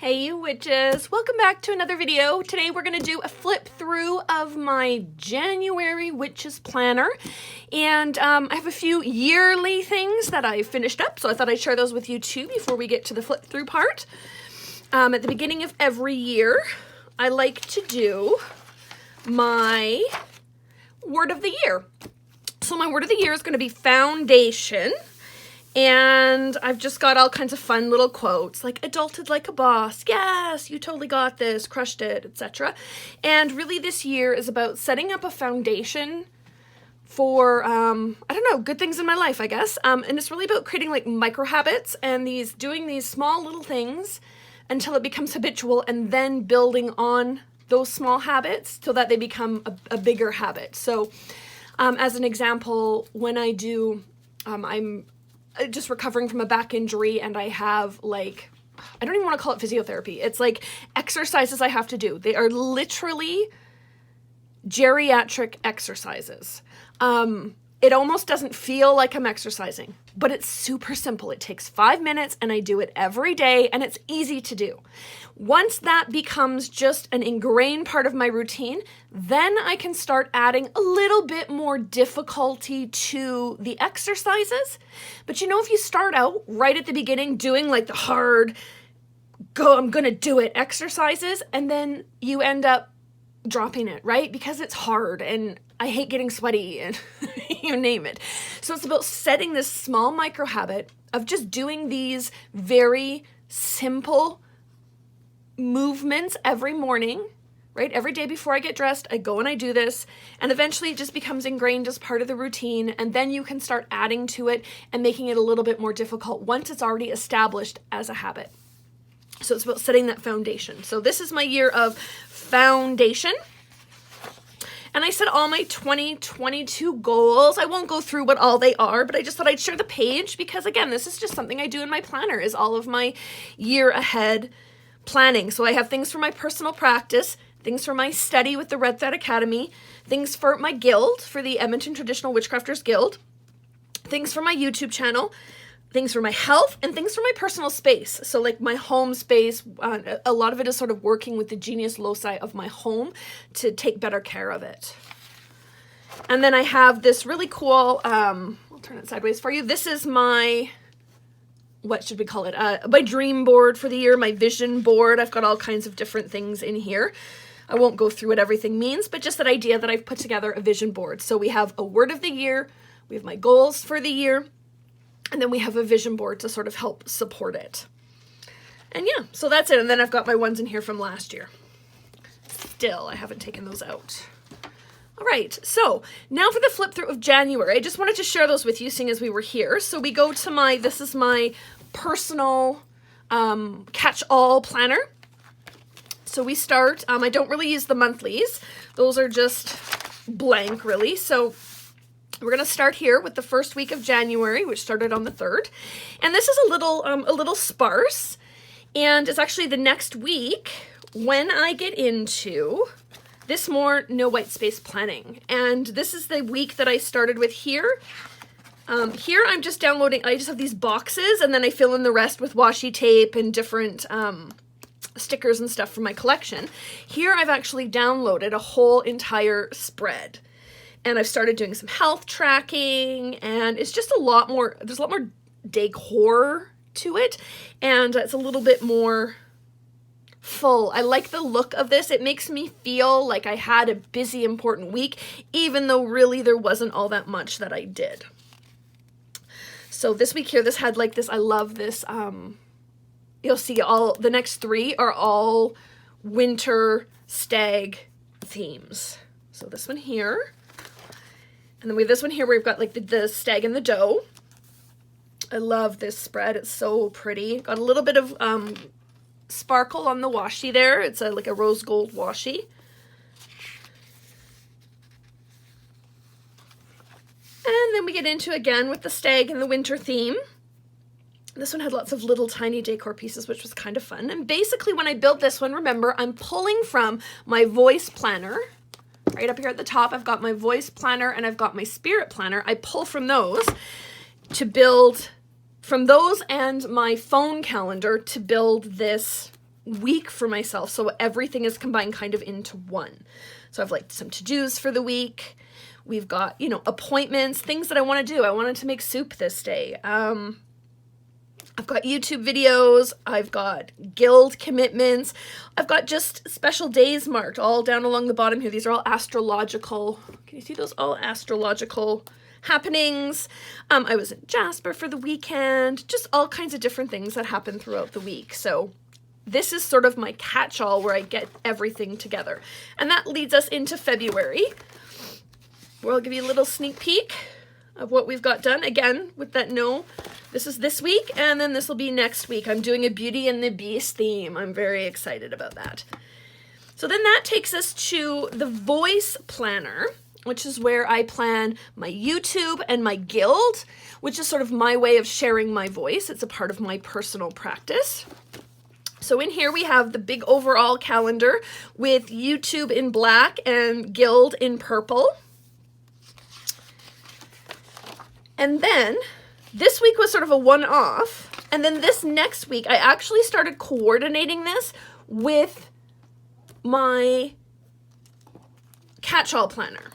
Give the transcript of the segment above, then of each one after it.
Hey you witches, welcome back to another video. Today we're going to do a flip through of my January Witches Planner, and I have a few yearly things that I finished up, so I thought I'd share those with you too before we get to the flip through part. At the beginning of every year, I like to do my word of the year. So my word of the year is going to be foundation. And I've just got all kinds of fun little quotes, like adulted like a boss, yes, you totally got this, crushed it, etc. And really this year is about setting up a foundation for, I don't know, good things in my life, I guess. And it's really about creating like micro habits and doing these small little things until it becomes habitual, and then building on those small habits so that they become a bigger habit. So as an example, when I do, I'm just recovering from a back injury, and I have like, I don't even want to call it physiotherapy. It's like exercises I have to do. They are literally geriatric exercises. It almost doesn't feel like I'm exercising, but it's super simple. It takes 5 minutes and I do it every day, and it's easy to do. Once that becomes just an ingrained part of my routine, then I can start adding a little bit more difficulty to the exercises. But you know, if you start out right at the beginning doing like the hard, I'm gonna do it exercises, and then you end up dropping it, right? Because it's hard and I hate getting sweaty and you name it. So it's about setting this small micro habit of just doing these very simple movements every morning, right? Every day before I get dressed, I go and I do this, and eventually it just becomes ingrained as part of the routine, and then you can start adding to it and making it a little bit more difficult once it's already established as a habit. So it's about setting that foundation. So this is my year of foundation. And I set all my 2022 goals. I won't go through what all they are, but I just thought I'd share the page because, again, this is just something I do in my planner, is all of my year ahead planning. So I have things for my personal practice, things for my study with the Red Thread Academy, things for my guild, for the Edmonton Traditional Witchcrafters Guild, things for my YouTube channel, things for my health, and things for my personal space. So like my home space, a lot of it is sort of working with the genius loci of my home to take better care of it. And then I have this really cool, I'll turn it sideways for you. This is my, what should we call it? My dream board for the year, my vision board. I've got all kinds of different things in here. I won't go through what everything means, but just that idea that I've put together a vision board. So we have a word of the year, we have my goals for the year, and then we have a vision board to sort of help support it. And yeah, so that's it. And then I've got my ones in here from last year. Still, I haven't taken those out. All right, so now for the flip through of January. I just wanted to share those with you, seeing as we were here. So we go to this is my personal catch-all planner. So we start, I don't really use the monthlies. Those are just blank, really. So we're going to start here with the first week of January, which started on the 3rd. And this is a little sparse. And it's actually the next week when I get into this more no white space planning. And this is the week that I started with here. Here I'm just downloading, I just have these boxes, and then I fill in the rest with washi tape and different stickers and stuff from my collection. Here I've actually downloaded a whole entire spread. And I've started doing some health tracking, and it's just a lot more, there's a lot more decor to it, and it's a little bit more full. I like the look of this. It makes me feel like I had a busy, important week, even though really there wasn't all that much that I did. So this week here, this had like this, I love this, you'll see the next 3 are all winter stag themes. So this one here. And then we have this one here where we've got like the stag and the doe. I love this spread. It's so pretty. Got a little bit of sparkle on the washi there. It's like a rose gold washi. And then we get into, again, with the stag and the winter theme. This one had lots of little tiny decor pieces, which was kind of fun. And basically when I built this one, remember, I'm pulling from my voice planner. Right up here at the top, I've got my voice planner and I've got my spirit planner. I pull from those to build, from those and my phone calendar to build this week for myself. So everything is combined kind of into one. So I've like some to-dos for the week. We've got, you know, appointments, things that I want to do. I wanted to make soup this day. I've got YouTube videos, I've got guild commitments, I've got just special days marked all down along the bottom here. These are all astrological, can you see those? All astrological happenings. I was in Jasper for the weekend, just all kinds of different things that happen throughout the week. So this is sort of my catch-all where I get everything together. And that leads us into February, where I'll give you a little sneak peek of what we've got done. Again, with that this is this week, and then this will be next week. I'm doing a Beauty and the Beast theme. I'm very excited about that. So then that takes us to the voice planner, which is where I plan my YouTube and my guild, which is sort of my way of sharing my voice. It's a part of my personal practice. So in here we have the big overall calendar with YouTube in black and guild in purple. And then this week was sort of a one-off. And then this next week, I actually started coordinating this with my catch-all planner.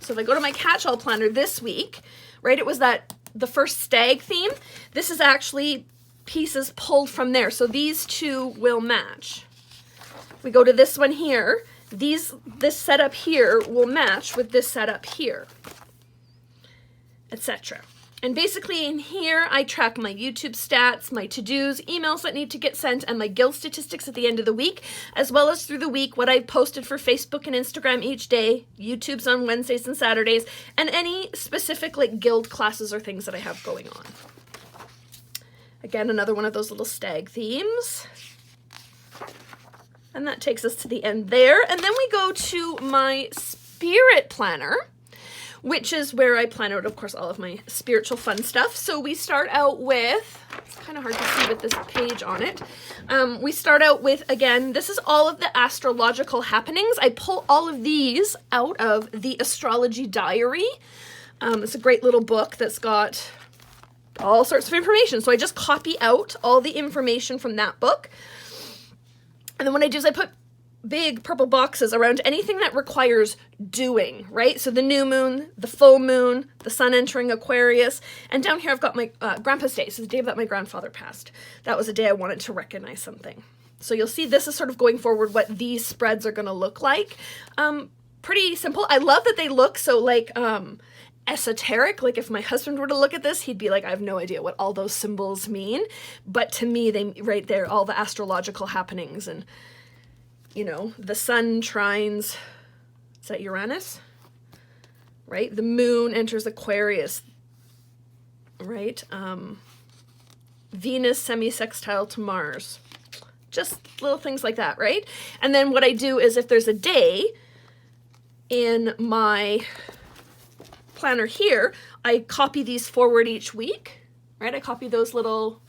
So if I go to my catch-all planner this week, right, it was the first stag theme. This is actually pieces pulled from there. So these two will match. If we go to this one here, this setup here will match with this setup here, etc. And basically in here, I track my YouTube stats, my to-dos, emails that need to get sent, and my guild statistics at the end of the week, as well as through the week, what I've posted for Facebook and Instagram each day, YouTube's on Wednesdays and Saturdays, and any specific like guild classes or things that I have going on. Again, another one of those little stag themes. And that takes us to the end there. And then we go to my spirit planner, which is where I plan out, of course, all of my spiritual fun stuff. So we start out with, it's kind of hard to see with this page on it. We start out with, again, this is all of the astrological happenings. I pull all of these out of the Astrology Diary. It's a great little book that's got all sorts of information. So I just copy out all the information from that book. And then what I do is I put big purple boxes around anything that requires doing, right? So the new moon, the full moon, the sun entering Aquarius, and down here I've got my grandpa's day, so the day that my grandfather passed. That was a day I wanted to recognize something. So you'll see this is sort of going forward what these spreads are going to look like. Pretty simple. I love that they look so like esoteric. Like if my husband were to look at this, he'd be like, I have no idea what all those symbols mean. But to me, they right there, all the astrological happenings and you know, the sun trines, is that Uranus? Right? The moon enters Aquarius, right? Venus semi-sextile to Mars. Just little things like that, right? And then what I do is if there's a day in my planner here, I copy these forward each week, right? I copy those little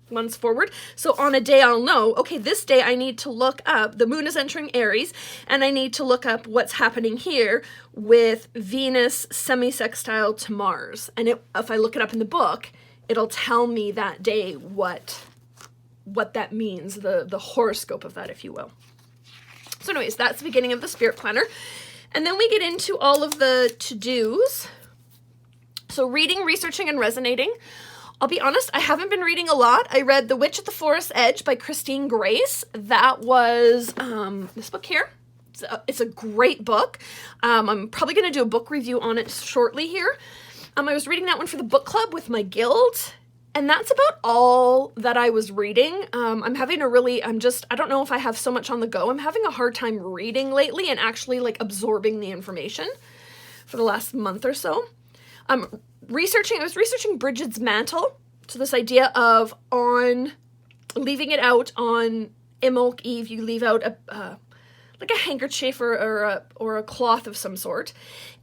ones forward. So on a day I'll know, okay, this day I need to look up, the moon is entering Aries, and I need to look up what's happening here with Venus semi-sextile to Mars. And if I look it up in the book, it'll tell me that day what that means, the horoscope of that, if you will. So anyways, that's the beginning of the spirit planner. And then we get into all of the to-dos. So reading, researching, and resonating. I'll be honest, I haven't been reading a lot. I read The Witch at the Forest's Edge by Christine Grace. That was this book here. It's a great book. I'm probably going to do a book review on it shortly here. I was reading that one for the book club with my guild, and that's about all that I was reading. I don't know if I have so much on the go. I'm having a hard time reading lately and actually like absorbing the information for the last month or so. I was researching Bridget's mantle. So this idea of leaving it out on Imbolc Eve, you leave out like a handkerchief or a cloth of some sort,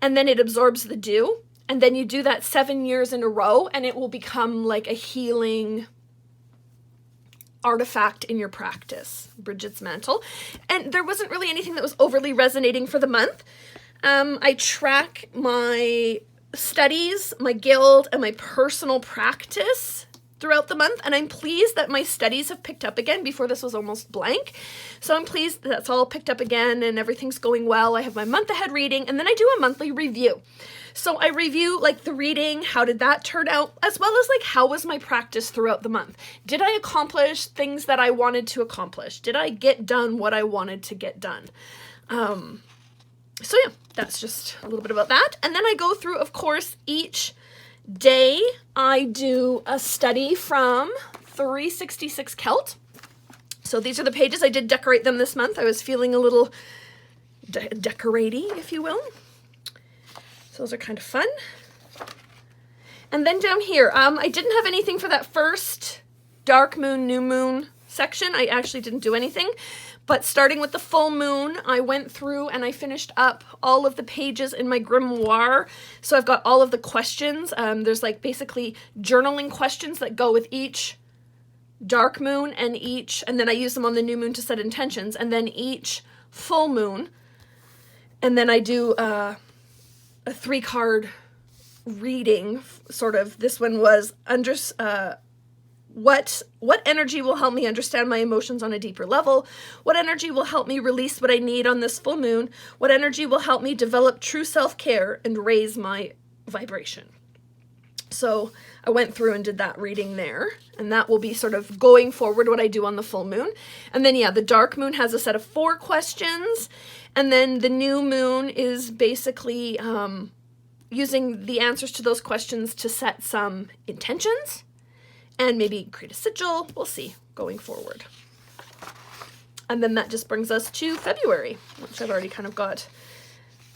and then it absorbs the dew, and then you do that 7 years in a row, and it will become like a healing artifact in your practice, Bridget's mantle. And there wasn't really anything that was overly resonating for the month. I track my studies, my guild, and my personal practice throughout the month, and I'm pleased that my studies have picked up again. Before, this was almost blank, so I'm pleased that that's all picked up again and everything's going well. I have my month ahead reading, and then I do a monthly review. So I review like the reading, how did that turn out, as well as like how was my practice throughout the month. Did I accomplish things that I wanted to accomplish? Did I get done what I wanted to get done? So yeah, that's just a little bit about that. And then I go through, of course, each day I do a study from 366 Celt. So these are the pages. I did decorate them this month. I was feeling a little decoraty, if you will. So those are kind of fun. And then down here, I didn't have anything for that first dark moon, new moon section. I actually didn't do anything. But starting with the full moon, I went through and I finished up all of the pages in my grimoire. So I've got all of the questions. There's like basically journaling questions that go with each dark moon and then I use them on the new moon to set intentions, and then each full moon. And then I do a 3-card reading, sort of. This one was what energy will help me understand my emotions on a deeper level? What energy will help me release what I need on this full moon? What energy will help me develop true self-care and raise my vibration? So I went through and did that reading there, and that will be sort of going forward what I do on the full moon. And then, yeah, the dark moon has a set of 4 questions, and then the new moon is basically using the answers to those questions to set some intentions and maybe create a sigil. We'll see going forward. And then that just brings us to February, which I've already kind of got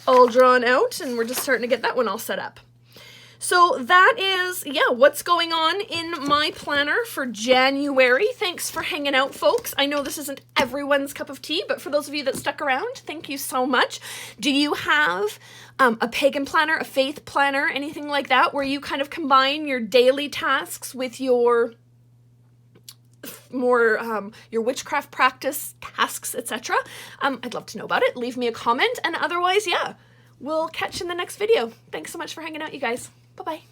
all drawn out, and we're just starting to get that one all set up. So that is, yeah, what's going on in my planner for January. Thanks for hanging out, folks. I know this isn't everyone's cup of tea, but for those of you that stuck around, thank you so much. Do you have a pagan planner, a faith planner, anything like that, where you kind of combine your daily tasks with your your witchcraft practice tasks, etc.? I'd love to know about it. Leave me a comment, and otherwise, yeah, we'll catch you in the next video. Thanks so much for hanging out, you guys. Bye-bye.